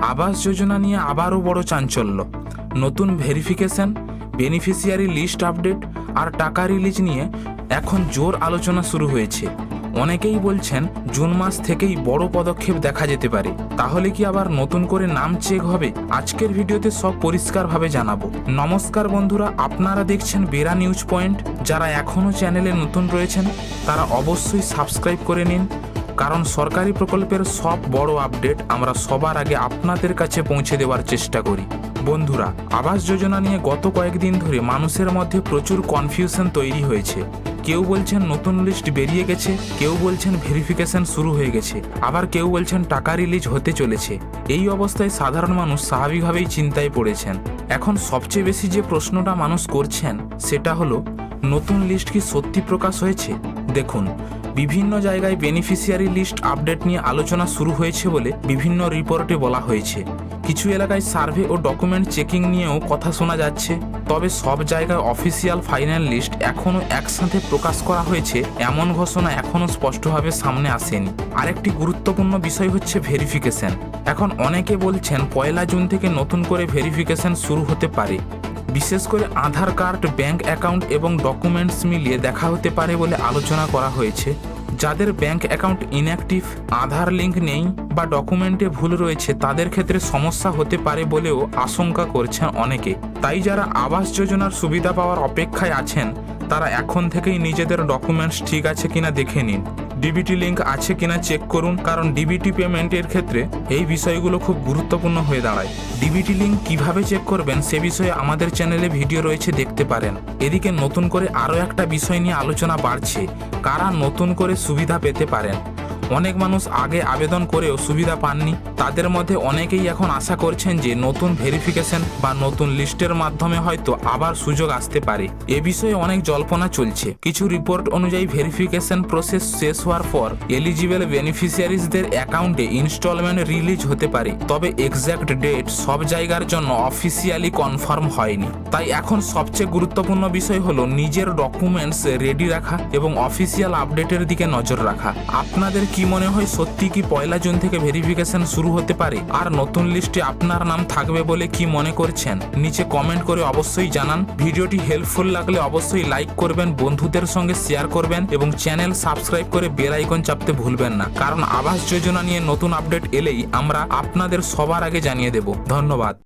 আবাস যোজনা নিয়ে আবারও বড় চাঞ্চল্য। নতুন ভেরিফিকেশন, বেনিফিশিয়ারি লিস্ট আপডেট আর টাকা রিলিজ নিয়ে এখন জোর আলোচনা শুরু হয়েছে। অনেকেই বলছেন জুন মাস থেকেই বড় পদক্ষেপ দেখা যেতে পারে। তাহলে কি আবার নতুন করে নাম চেক হবে? আজকের ভিডিওতে সব পরিষ্কারভাবে জানাবো। নমস্কার বন্ধুরা, আপনারা দেখছেন বেরা নিউজ পয়েন্ট। যারা এখনও চ্যানেলে নতুন রয়েছেন তারা অবশ্যই সাবস্ক্রাইব করে নিন, কারণ সরকারি প্রকল্পের সব বড় আপডেট আমরা সবার আগে আপনাদের কাছে পৌঁছে দেওয়ার চেষ্টা করি। বন্ধুরা, আবাস যোজনা নিয়ে গত কয়েকদিন ধরে মানুষের মধ্যে প্রচুর কনফিউশন তৈরি হয়েছে। কেউ বলছেন নতুন লিস্ট বেরিয়ে গেছে, কেউ বলছেন ভেরিফিকেশন শুরু হয়ে গেছে, আবার কেউ বলছেন টাকা রিলিজ হতে চলেছে। এই অবস্থায় সাধারণ মানুষ স্বাভাবিকভাবেই চিন্তায় পড়েছেন। এখন সবচেয়ে বেশি যে প্রশ্নটা মানুষ করছেন সেটা হলো, নতুন লিস্ট কি সত্যি প্রকাশ হয়েছে? দেখুন, বিভিন্ন জায়গায় বেনিফিশিয়ারি লিস্ট আপডেট নিয়ে আলোচনা শুরু হয়েছে বলে বিভিন্ন রিপোর্টে বলা হয়েছে। কিছু এলাকায় সার্ভে ও ডকুমেন্ট চেকিং নিয়েও কথা শোনা যাচ্ছে। তবে সব জায়গায় অফিসিয়াল ফাইনাল লিস্ট এখনও একসাথে প্রকাশ করা হয়েছে এমন ঘোষণা এখনও স্পষ্টভাবে সামনে আসেনি। আরেকটি গুরুত্বপূর্ণ বিষয় হচ্ছে ভেরিফিকেশন। এখন অনেকে বলছেন 1 জুন থেকে নতুন করে ভেরিফিকেশন শুরু হতে পারে। বিশেষ করে আধার কার্ড, ব্যাংক অ্যাকাউন্ট এবং ডকুমেন্টস মিলিয়ে দেখা হতে পারে বলে আলোচনা করা হয়েছে। যাদের ব্যাংক অ্যাকাউন্ট ইনঅ্যাক্টিভ, আধার লিঙ্ক নেই বা ডকুমেন্টে ভুল রয়েছে তাদের ক্ষেত্রে সমস্যা হতে পারে বলেও আশঙ্কা করছেন অনেকে। তাই যারা আবাস যোজনার সুবিধা পাওয়ার অপেক্ষায় আছেন তারা এখন থেকেই নিজেদের ডকুমেন্টস ঠিক আছে কিনা দেখে নিন। ডিবিটি লিঙ্ক আছে কিনা চেক করুন, কারণ ডিবিটি পেমেন্টের ক্ষেত্রে এই বিষয়গুলো খুব গুরুত্বপূর্ণ হয়ে দাঁড়ায়। ডিবিটি লিঙ্ক কিভাবে চেক করবেন সে বিষয়ে আমাদের চ্যানেলে ভিডিও রয়েছে, দেখতে পারেন। এদিকে নতুন করে আরও একটা বিষয় নিয়ে আলোচনা বাড়ছে, কারা নতুন করে সুবিধা পেতে পারেন। অনেক মানুষ আগে আবেদন করেও সুবিধা পাননি। তাদের মধ্যে অনেকেই এখন আশা করছেন যে নতুন ভেরিফিকেশন বা নতুন লিস্টের মাধ্যমে হয়তো আবার সুযোগ আসতে পারে। এ বিষয়ে অনেক জল্পনা চলছে। কিছু রিপোর্ট অনুযায়ী ভেরিফিকেশন প্রসেস শেষ হওয়ার পর এলিজিবল বেনিফিশিয়ারিজদের অ্যাকাউন্টে ইনস্টলমেন্ট রিলিজ হতে পারে। তবে এক্স্যাক্ট ডেট সব জায়গার জন্য অফিসিয়ালি কনফার্ম হয়নি। তাই এখন সবচেয়ে গুরুত্বপূর্ণ বিষয় হলো নিজের ডকুমেন্টস রেডি রাখা এবং অফিসিয়াল আপডেটের দিকে নজর রাখা। আপনাদের কি মনে হয়, সত্যি কি 1 জুন থেকে ভেরিফিকেশন শুরু হতে পারে? আর নতুন লিস্টে আপনার নাম থাকবে বলে কি মনে করছেন? নিচে কমেন্ট করে অবশ্যই জানান। ভিডিওটি হেল্পফুল লাগলে অবশ্যই লাইক করবেন, বন্ধুদের সঙ্গে শেয়ার করবেন এবং চ্যানেল সাবস্ক্রাইব করে বেল আইকন চাপতে ভুলবেন না, কারণ আবাস যোজনা নিয়ে নতুন আপডেট এলেই আমরা আপনাদের সবার আগে জানিয়ে দেব। ধন্যবাদ।